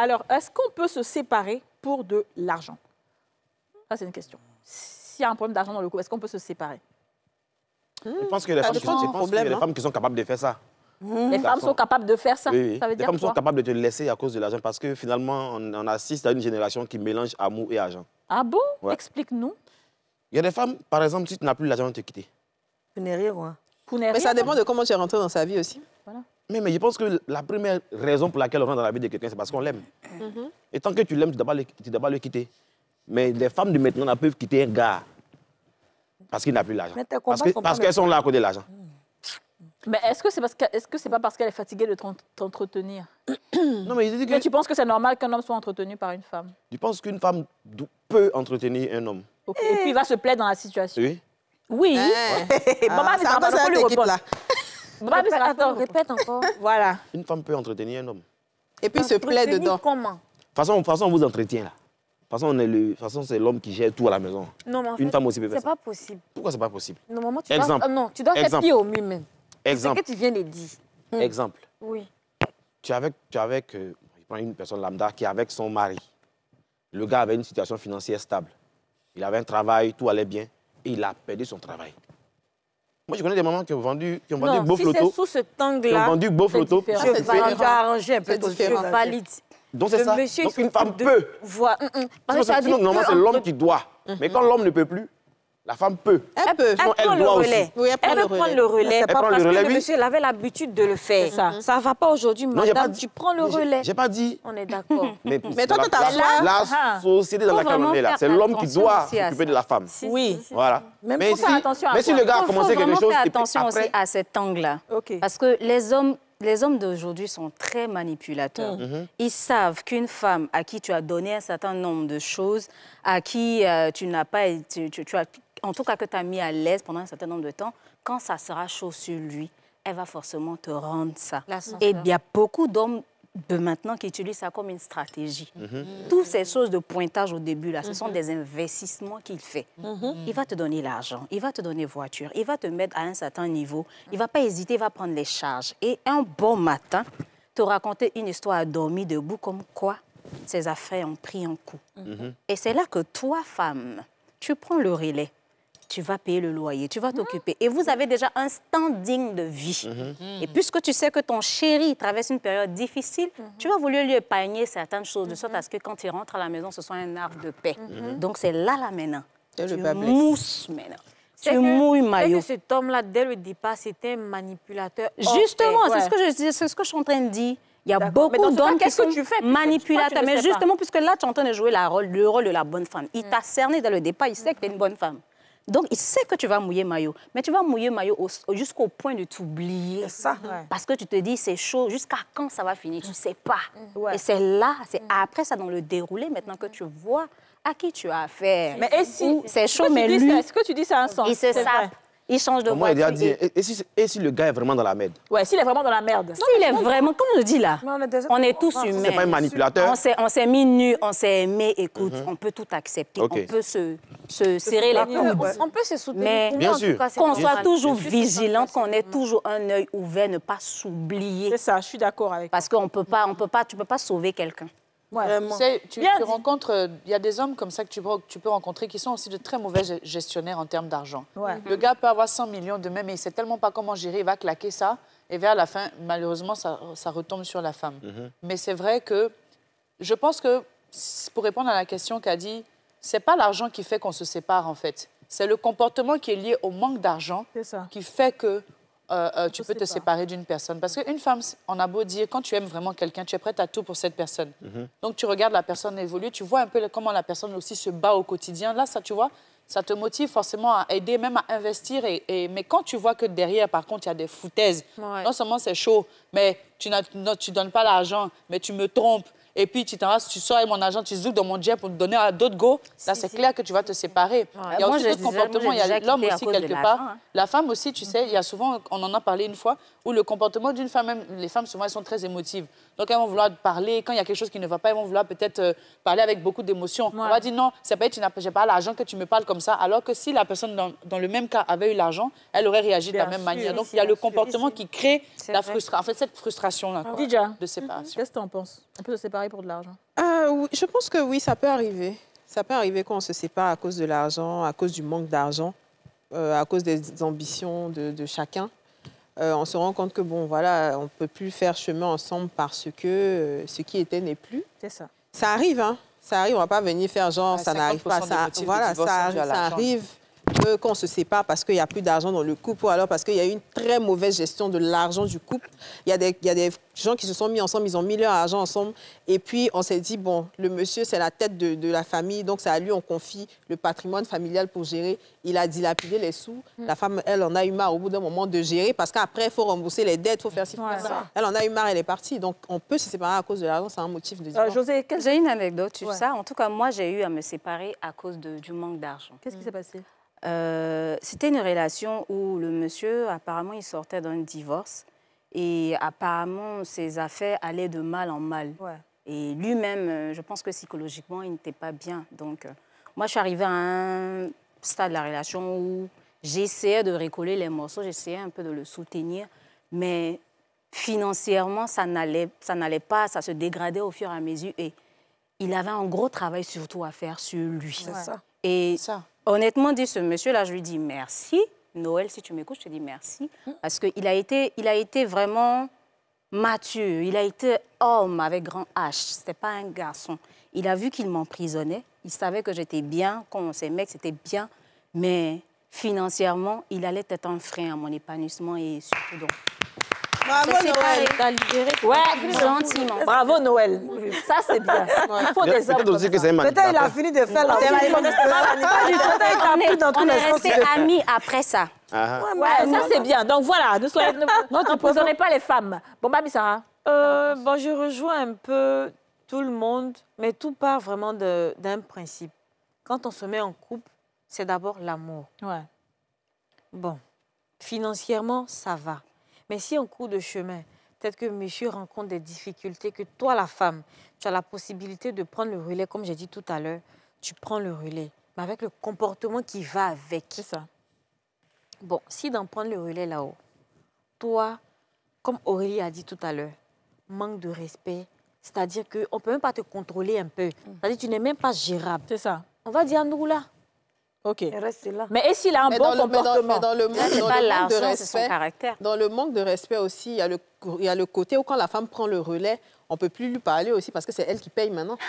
Alors, est-ce qu'on peut se séparer pour de l'argent? Ça, c'est une question. S'il y a un problème d'argent dans le couple, est-ce qu'on peut se séparer? Je pense que les femmes qui sont capables de faire ça. Les femmes sont capables de faire ça? Oui, Ça veut dire les femmes quoi? sont capables de te laisser à cause de l'argent parce que finalement, on assiste à une génération qui mélange amour et argent. Ah bon? Ouais. Explique-nous. Il y a des femmes, par exemple, si tu n'as plus l'argent, elles te quitter. Vous n'êtes rien, quoi. Mais ça dépend de comment tu es rentré dans sa vie aussi. Voilà. Mais je pense que la première raison pour laquelle on rentre dans la vie de quelqu'un, c'est parce qu'on l'aime. Et tant que tu l'aimes, tu ne dois pas le quitter. Mais les femmes de maintenant ne peuvent quitter un gars parce qu'il n'a plus l'argent. Parce qu'elles sont là à côté de l'argent. Mais est-ce que c'est pas parce qu'elle est fatiguée de t'entretenir? Non, mais je dis que... Mais tu penses que c'est normal qu'un homme soit entretenu par une femme? Je pense qu'une femme peut entretenir un homme. Okay. Et puis il va se plaire dans la situation. Oui. Oui. Maman, ça lui répondre. Attends, répète encore. Voilà. Une femme peut entretenir un homme. Et puis se plaît dedans. Comment? De toute façon, on vous entretient là. De toute façon, c'est l'homme qui gère tout à la maison. Non, mais en fait, une femme aussi peut faire ça. C'est pas possible. Pourquoi c'est pas possible? Normalement, tu Exemple. dois faire pied au mur même. Exemple. C'est ce que tu viens de dire. Exemple. Oui. Tu es avec je prends une personne lambda qui est avec son mari. Le gars avait une situation financière stable. Il avait un travail, tout allait bien, et il a perdu son travail. Moi, je connais des mamans qui ont vendu Beau Floto. Si c'est sous cet angle-là, qui ont vendu Beau Floto. tu as arrangé un peu ton jeu, valide. Donc c'est ça. Donc une femme peut. Sinon, normalement, c'est l'homme qui doit. Mais quand l'homme ne peut plus, la femme peut. Elle peut. Elle prend le doit relais. aussi. Oui, elle peut prendre le relais. Elle prend Parce le relais, que le oui. monsieur il avait l'habitude de le faire. Ça ne va pas aujourd'hui, madame. Tu prends le relais. J'ai pas dit. On est d'accord. Mais toi, tu t'as la société dans laquelle on est là, c'est l'homme qui doit s'occuper de la femme. Oui. Voilà. Mais si le gars a commencé quelque chose, faire attention aussi à cet angle-là. Parce que les hommes d'aujourd'hui sont très manipulateurs. Ils savent qu'une femme à qui tu as donné un certain nombre de choses, à qui tu n'as pas... en tout cas que tu as mis à l'aise pendant un certain nombre de temps, quand ça sera chaud sur lui, elle va forcément te rendre ça. Et il y a beaucoup d'hommes de maintenant qui utilisent ça comme une stratégie. Toutes ces choses de pointage au début, là, ce sont des investissements qu'il fait. Il va te donner l'argent, il va te donner voiture, il va te mettre à un certain niveau, il ne va pas hésiter, il va prendre les charges. Et un bon matin, te raconter une histoire à dormir debout comme quoi ses affaires ont pris un coup. Et c'est là que toi, femme, tu prends le relais. Tu vas payer le loyer, tu vas t'occuper. Et vous avez déjà un standing de vie. Et puisque tu sais que ton chéri traverse une période difficile, tu vas vouloir lui épargner certaines choses, de sorte à ce que quand il rentre à la maison, ce soit un arbre de paix. Donc c'est là maintenant. Tu mousses maintenant. Tu mouilles maillot. Que cet homme-là, dès le départ, c'était un manipulateur. Justement, c'est ce que je suis en train de dire. Il y a beaucoup d'hommes qui sont manipulateurs. Mais justement, puisque là, tu es en train de jouer le rôle de la bonne femme. Il t'a cerné dès le départ, il sait que tu es une bonne femme. Donc, il sait que tu vas mouiller maillot. Mais tu vas mouiller maillot jusqu'au point de t'oublier. C'est ça. Parce que tu te dis, c'est chaud. Jusqu'à quand ça va finir? Tu ne sais pas. Et c'est là, c'est après ça, dans le déroulé, maintenant que tu vois à qui tu as affaire. Mais et si... C'est chaud, mais lui... Est-ce que tu dis ça a un sens? Il se sape. Il change de voiture. Et si le gars est vraiment dans la merde? Ouais, s'il est vraiment dans la merde. S'il est vraiment, comme je dis là, on est tous humains. C'est pas un manipulateur. On s'est mis nus, on s'est aimé. Écoute, on peut tout accepter. On peut se serrer les coudes. On peut se soutenir. Mais bien sûr. qu'on soit toujours vigilante, qu'on ait toujours un œil ouvert, ne pas s'oublier. C'est ça, je suis d'accord avec toi. Parce que tu peux pas sauver quelqu'un. Vraiment. Tu rencontres, il y a des hommes comme ça que tu peux rencontrer qui sont aussi de très mauvais gestionnaires en termes d'argent. Le gars peut avoir 100 millions de même, mais il ne sait tellement pas comment gérer, il va claquer ça, et vers la fin, malheureusement, ça retombe sur la femme. Mais c'est vrai que, je pense que, pour répondre à la question qu'a dit, ce n'est pas l'argent qui fait qu'on se sépare, en fait. C'est le comportement qui est lié au manque d'argent qui fait que tu peux te séparer d'une personne. Parce qu'une femme, on a beau dire, quand tu aimes vraiment quelqu'un, tu es prête à tout pour cette personne. Donc, tu regardes la personne évoluer, tu vois un peu comment la personne aussi se bat au quotidien. Là, ça, tu vois, ça te motive forcément à aider, même à investir. Mais quand tu vois que derrière, par contre, il y a des foutaises, non seulement c'est chaud, mais tu ne donnes pas l'argent, mais tu me trompes. Et puis, tu sors avec mon argent, tu zouk dans mon jet pour te donner à d'autres go. Là, c'est clair que tu vas te séparer. Il y a aussi d'autres comportements. Il y a l'homme aussi, quelque part. La femme aussi, tu sais, il y a souvent, on en a parlé une fois, où le comportement d'une femme, même les femmes, souvent, elles sont très émotives. Donc, elles vont vouloir parler. Quand il y a quelque chose qui ne va pas, elles vont vouloir peut-être parler avec beaucoup d'émotion. On va dire non, c'est pas j'ai pas l'argent que tu me parles comme ça. Alors que si la personne dans le même cas avait eu l'argent, elle aurait réagi de la même manière. Donc, il y a le comportement qui crée la frustration. En fait, cette frustration-là de séparation. Qu'est-ce que tu en penses? On peut se séparer pour de l'argent? Oui, je pense que oui, ça peut arriver. Ça peut arriver quand on se sépare à cause de l'argent, à cause du manque d'argent, à cause des ambitions de chacun. On se rend compte que, bon, voilà, on ne peut plus faire chemin ensemble parce que ce qui était n'est plus. C'est ça. Ça arrive, hein. Ça arrive, on ne va pas venir faire genre, ça n'arrive pas. Ça, voilà, ça arrive quand on se sépare parce qu'il n'y a plus d'argent dans le couple ou alors parce qu'il y a eu une très mauvaise gestion de l'argent du couple. Il y a des gens qui se sont mis ensemble, ils ont mis leur argent ensemble et puis on s'est dit, bon, le monsieur, c'est la tête de la famille, donc c'est à lui on confie le patrimoine familial pour gérer. Il a dilapidé les sous. La femme, elle, en a eu marre au bout d'un moment de gérer parce qu'après, il faut rembourser les dettes, il faut faire ci, faire ça. Elle en a eu marre, elle est partie. Donc, on peut se séparer à cause de l'argent, c'est un motif de divorce. José, j'ai une anecdote sur ça. En tout cas, moi, j'ai eu à me séparer à cause du manque d'argent. Qu'est-ce qui s'est passé? C'était une relation où le monsieur, apparemment, il sortait d'un divorce et apparemment, ses affaires allaient de mal en mal. Ouais. Et lui-même, je pense que psychologiquement, il n'était pas bien. Donc, moi, je suis arrivée à un stade de la relation où j'essayais de recoller les morceaux, j'essayais un peu de le soutenir, mais financièrement, ça n'allait pas, ça se dégradait au fur et à mesure et il avait un gros travail surtout à faire sur lui. C'est ça. Et honnêtement, dit ce monsieur-là, je lui dis merci. Noël, si tu m'écoutes, je te dis merci. Parce qu'il a été vraiment mature. Il a été homme avec grand H. Ce n'était pas un garçon. Il a vu qu'il m'emprisonnait. Il savait que j'étais bien, qu'on s'aimait, que c'était bien. Mais financièrement, il allait être un frein à mon épanouissement et surtout donc. Bravo, Noël. T'as libéré. Ouais, gentiment. Bravo, Noël. Ça, c'est bien. Il faut des hommes. Peut-être il a fini de faire la On est restés amis après ça. Ouais, ça, c'est bien. Donc, voilà. N'emprisonnez pas les femmes. Bon, Mami Sarah. Bon, je rejoins un peu tout le monde, mais tout part vraiment d'un principe. Quand on se met en couple, c'est d'abord l'amour. Ouais. Bon, financièrement, ça va. Mais si en cours de chemin, peut-être que monsieur rencontre des difficultés, que toi, la femme, tu as la possibilité de prendre le relais, comme j'ai dit tout à l'heure, tu prends le relais, mais avec le comportement qui va avec. C'est ça. Bon, si d'en prendre le relais là-haut, toi, comme Aurélie a dit tout à l'heure, manque de respect, c'est-à-dire qu'on ne peut même pas te contrôler un peu. C'est-à-dire que tu n'es même pas gérable. C'est ça. On va dire nous là. OK. Reste là. Mais et s'il a un bon comportement? Dans le manque de respect, c'est son caractère. Dans le manque de respect aussi, il y a le côté où quand la femme prend le relais, on ne peut plus lui parler aussi parce que c'est elle qui paye maintenant.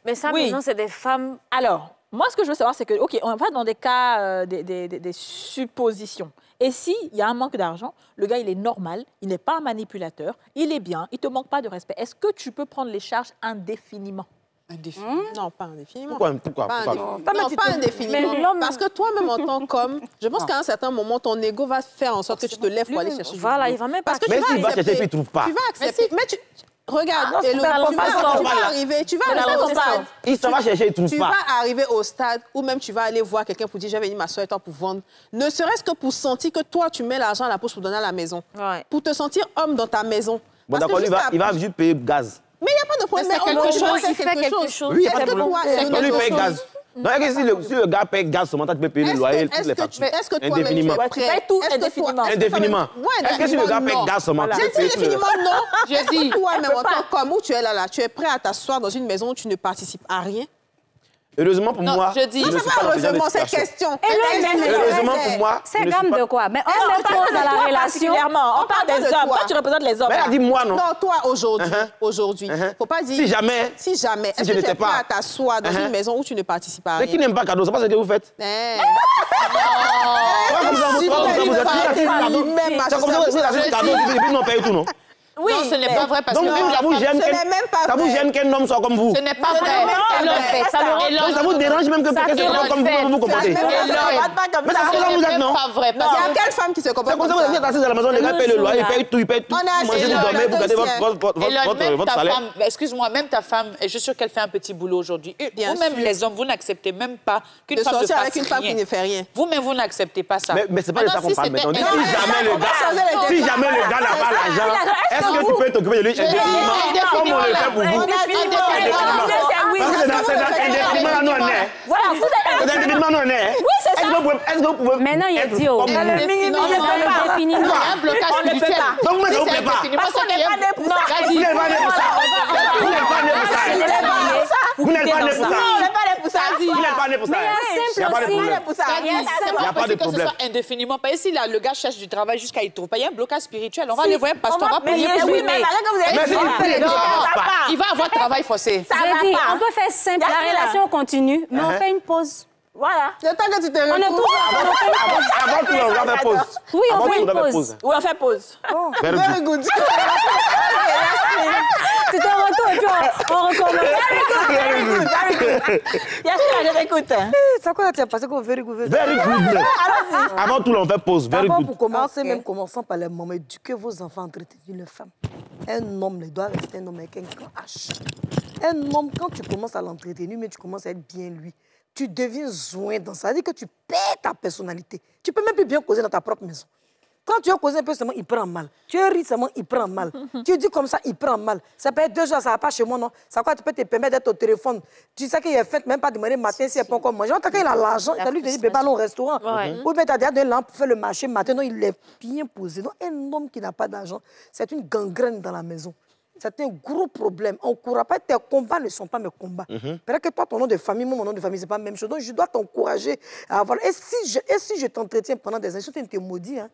Mais ça, maintenant, c'est des femmes... Alors, moi, ce que je veux savoir, c'est que, OK, on va dans des cas, des suppositions. Et s'il y a un manque d'argent, le gars, il est normal, il n'est pas un manipulateur, il est bien, il ne te manque pas de respect. Est-ce que tu peux prendre les charges indéfiniment? Non, pas indéfiniment. Pourquoi? Pas indéfiniment. Parce que toi-même, en tant qu'homme, je pense qu'à un certain moment, ton ego va faire en sorte que tu te lèves pour aller chercher. Voilà, il va même pas... Mais s'il va chercher, il ne trouve pas. Tu vas accepter. Mais tu... Regarde, tu vas chercher, il trouve pas. Tu vas arriver au stade où même tu vas aller voir quelqu'un pour dire, je vais venir m'asseoir toi pour vendre. Ne serait-ce que pour sentir que toi, tu mets l'argent à la poche pour donner à la maison. Ouais. Pour te sentir homme dans ta maison. Bon, d'accord, il va juste payer gaz. Mais il n'y a pas de problème. Mais fait quelque chose. Oui, il n'y a pas de problème. On lui paye gaz. Non, si le gars paye gaz, seulement tu peux payer le loyer, toutes les factures. Est-ce que toi, indéfiniment. Tu payes tout indéfiniment. Indéfiniment. Est-ce que si le gars paye gaz seulement, tu peux payer tout? Indéfiniment, non. J'ai dit, toi-même, en tant qu'homme, où tu es là, tu es prêt à t'asseoir dans une maison où tu ne participes à rien? Heureusement pour moi, je dis, heureusement cette question. Heureusement pour moi, c'est gamme de quoi? Mais on se pose à la relation. On parle des hommes. Toi, tu représentes les hommes. Mais elle a dit moi, non? Non, toi, aujourd'hui. Faut pas dire... Si jamais. Est-ce que tu es prêt à t'asseoir dans une maison où tu ne participes à rien? Mais qui n'aime pas cadeau? C'est pas ce que vous faites. Oui, non, ce n'est pas vrai parce que... Donc, ça vous gêne qu'un homme soit comme vous? Ce n'est pas vrai. Ça vous dérange même que quelqu'un soit comme vous vous comportez? Mais c'est comme ça que vous êtes, non? Pas vrai. Il y a quelle femme qui se comporte comme ça? C'est comme ça que vous êtes assis à la maison, les gars payent le loyer, ils payent tout, ils payent tout. Mangez, vous dormez, vous gardez votre salaire. Excuse-moi, même ta femme, et je suis sûre qu'elle fait un petit boulot aujourd'hui. Vous-même, les hommes, vous n'acceptez même pas qu'une femme ne fasse rien. Avec une femme qui ne fait rien. Vous-même, vous n'acceptez pas ça. Mais c'est pas de ça qu'on parle maintenant. Si jamais le gars n'a pas l'argent, Est-ce que tu peux t'occuper de lui indéfiniment comme on le fait pour vous? Parce que c'est dans indéfiniment nous on est. Voilà, vous êtes indéfiniment nous on est. Oui, c'est ça. Est-ce que vous pouvez... Maintenant, il y a dit au Il y a un blocage spirituel. Donc vous ne vous plaît pas. Parce qu'on n'est pas né pour ça. Vous n'êtes pas né pour ça. Vous n'êtes pas né pour ça. Vous n'êtes pas né pour ça. On n'est pas né pour ça. Vous n'êtes pas né pour ça. Il y a un simple Il n'y a pas de problème. Il n'y a pas de problème. Que ce soit indéfiniment. Parce que si le gars cherche du travail jusqu'à il trouve pas, il y a un blocage spirituel. On va les voir parce qu'on va payer pour lui. Il va avoir travail forcé. On peut faire simple, la relation continue, mais on fait une pause. Voilà. Le temps que tu te On est toujours Avant tout, on va faire pause. Oui, on fait une pause. Oui, on fait pause. Very good. Tu te retournes et puis on recommence. Very good. Yasmina, je t'écoute. C'est quoi tu as passé comme very good? Very good. Avant tout, on fait pause. Very D'abord, good. pour commencer, même commençant par les moments, éduquez vos enfants, entretenir les femmes. Un homme doit rester un homme avec un grand H. Un homme, quand tu commences à l'entretenir, mais tu commences à être bien lui, tu deviens joint dans ça. Ça veut dire que tu perds ta personnalité. Tu peux même plus bien causer dans ta propre maison. Quand tu as causé un peu seulement, il prend mal. Tu ris seulement, il prend mal. Tu dis comme ça, il prend mal. Ça peut être 2 jours, ça ne va pas chez moi, non. Ça quoi, tu peux te permettre d'être au téléphone. Tu sais qu'il est fait, même pas demander matin s'il n'a pas encore mangé. En tout cas, il a l'argent. Il a lui dit, bébé, allons au restaurant. Ou bien tu as déjà donné l'an pour faire le marché. Maintenant, il est bien posé. Donc, un homme qui n'a pas d'argent, c'est une gangrène dans la maison. C'est un gros problème. On ne courra pas. Tes combats ne sont pas mes combats. Peut-être que toi, ton nom de famille, mon nom de famille, ce n'est pas la même chose. Donc, je dois t'encourager à avoir... Et si je t'entretiens pendant des années, tu te maudis, hein?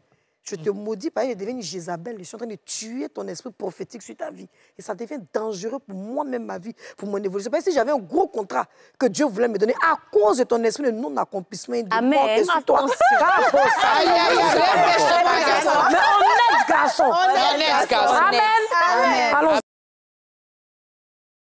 Je te maudis, parce que je deviens une Jézabel. Je suis en train de tuer ton esprit prophétique sur ta vie. Et ça devient dangereux pour moi-même, ma vie, pour mon évolution. Parce que si j'avais un gros contrat que Dieu voulait me donner, à cause de ton esprit de non-accomplissement et de mort sur toi. Mais honnête garçon. Honnête garçon. Amen. Allons-y.